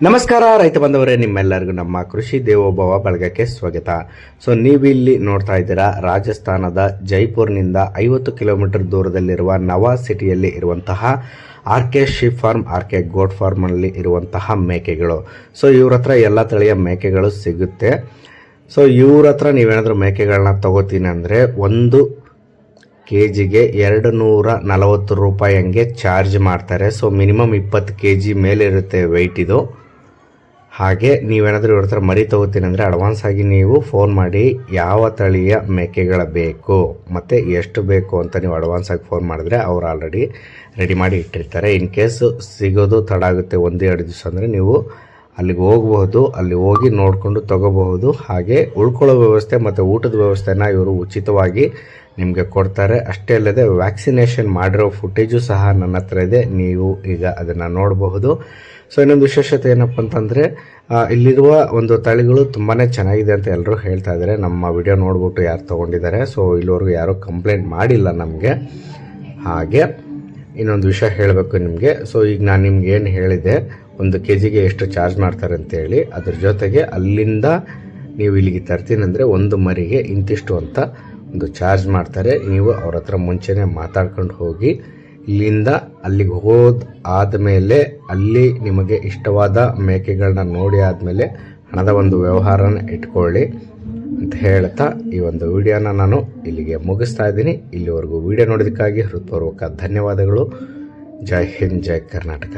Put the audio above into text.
ನಮಸ್ಕಾರ ರೈತ ಬಂದವರೇ, ನಿಮ್ಮೆಲ್ಲರಿಗೂ ನಮ್ಮ ಕೃಷಿ ದೇವೋಭವ ಬಳಗಕ್ಕೆ ಸ್ವಾಗತ. ನೀವಿಲ್ಲಿ ನೋಡ್ತಾ ಇದ್ದೀರಾ ರಾಜಸ್ಥಾನದ ಜೈಪುರ್ನಿಂದ 50 ಕಿಲೋಮೀಟರ್ ದೂರದಲ್ಲಿರುವ ನವಾ ಸಿಟಿಯಲ್ಲಿ ಇರುವಂತಹ RK sheep farm, RK goat farm ಅಲ್ಲಿ ಇರುವಂತಹ ಮೇಕೆಗಳು. ಇವ್ರ ಹತ್ರ ಎಲ್ಲ ತಳಿಯ ಮೇಕೆಗಳು ಸಿಗುತ್ತೆ. ಇವ್ರ ಹತ್ರ ನೀವೇನಾದ್ರೂ ಮೇಕೆಗಳನ್ನ ತಗೋತೀನಿ ಅಂದರೆ 1 kgಗೆ 240 ರೂಪಾಯಿ ಹಂಗೆ ಚಾರ್ಜ್ ಮಾಡ್ತಾರೆ. ಮಿನಿಮಮ್ 20 kg ಮೇಲೆ ಇರುತ್ತೆ ವೆಯ್ಟ್ ಇದು. ಹಾಗೆ ನೀವೇನಾದರೂ ಇವ್ರ ಹತ್ರ ಮರಿ ತಗೋತೀನಿ ಅಂದರೆ ಅಡ್ವಾನ್ಸ್ ಆಗಿ ನೀವು ಫೋನ್ ಮಾಡಿ ಯಾವ ತಳಿಯ ಮೇಕೆಗಳ ಬೇಕು ಮತ್ತು ಎಷ್ಟು ಬೇಕು ಅಂತ ನೀವು ಅಡ್ವಾನ್ಸ್ ಆಗಿ ಫೋನ್ ಮಾಡಿದ್ರೆ ಅವ್ರು ಆಲ್ರೆಡಿ ರೆಡಿ ಮಾಡಿ ಇಟ್ಟಿರ್ತಾರೆ. ಇನ್ ಕೇಸ್ ಸಿಗೋದು ತಡ ಆಗುತ್ತೆ 1-2 ದಿವಸ ಅಂದರೆ ನೀವು ಅಲ್ಲಿಗೆ ಹೋಗಬಹುದು, ಅಲ್ಲಿ ಹೋಗಿ ನೋಡಿಕೊಂಡು ತಗೋಬಹುದು. ಹಾಗೆ ಉಳ್ಕೊಳ್ಳೋ ವ್ಯವಸ್ಥೆ ಮತ್ತು ಊಟದ ವ್ಯವಸ್ಥೆನ ಇವರು ಉಚಿತವಾಗಿ ನಿಮಗೆ ಕೊಡ್ತಾರೆ. ಅಷ್ಟೇ ಅಲ್ಲದೆ ವ್ಯಾಕ್ಸಿನೇಷನ್ ಮಾಡಿರೋ ಫುಟೇಜು ಸಹ ನನ್ನ ಹತ್ರ ಇದೆ, ನೀವು ಈಗ ಅದನ್ನು ನೋಡಬಹುದು. ಇನ್ನೊಂದು ವಿಶೇಷತೆ ಏನಪ್ಪ ಅಂತಂದರೆ ಇಲ್ಲಿರುವ ಒಂದು ತಳಿಗಳು ತುಂಬಾ ಚೆನ್ನಾಗಿದೆ ಅಂತ ಎಲ್ಲರೂ ಹೇಳ್ತಾ ಇದ್ದಾರೆ. ನಮ್ಮ ವಿಡಿಯೋ ನೋಡ್ಬಿಟ್ಟು ಯಾರು ತೊಗೊಂಡಿದ್ದಾರೆ, ಇಲ್ಲಿವರೆಗೂ ಯಾರೂ ಕಂಪ್ಲೇಂಟ್ ಮಾಡಿಲ್ಲ ನಮಗೆ. ಹಾಗೆ ಇನ್ನೊಂದು ವಿಷಯ ಹೇಳಬೇಕು ನಿಮಗೆ. ಈಗ ನಾನು ನಿಮ್ಗೆ ಏನು ಹೇಳಿದೆ 1 kgಗೆ ಎಷ್ಟು ಚಾರ್ಜ್ ಮಾಡ್ತಾರೆ ಅಂತೇಳಿ, ಅದ್ರ ಜೊತೆಗೆ ಅಲ್ಲಿಂದ ನೀವು ಇಲ್ಲಿಗೆ ತರ್ತೀನಿ ಅಂದರೆ ಒಂದು ಮರಿಗೆ ಇಂತಿಷ್ಟು ಅಂತ ಒಂದು ಚಾರ್ಜ್ ಮಾಡ್ತಾರೆ. ನೀವು ಅವ್ರ ಹತ್ರ ಮುಂಚೆನೇ ಮಾತಾಡ್ಕೊಂಡು ಹೋಗಿ ಇಲ್ಲಿಂದ ಅಲ್ಲಿಗೆ ಆದಮೇಲೆ ಅಲ್ಲಿ ನಿಮಗೆ ಇಷ್ಟವಾದ ಮೇಕೆಗಳನ್ನ ನೋಡಿ ಆದಮೇಲೆ ಹಣದ ಒಂದು ವ್ಯವಹಾರನ ಇಟ್ಕೊಳ್ಳಿ ಅಂತ ಹೇಳ್ತಾ ಈ ಒಂದು ವಿಡಿಯೋನ ನಾನು ಇಲ್ಲಿಗೆ ಮುಗಿಸ್ತಾ ಇದ್ದೀನಿ. ಇಲ್ಲಿವರೆಗೂ ವಿಡಿಯೋ ನೋಡೋದಕ್ಕಾಗಿ ಹೃತ್ಪೂರ್ವಕ ಧನ್ಯವಾದಗಳು. ಜೈ ಹಿಂದ್, ಜೈ ಕರ್ನಾಟಕ.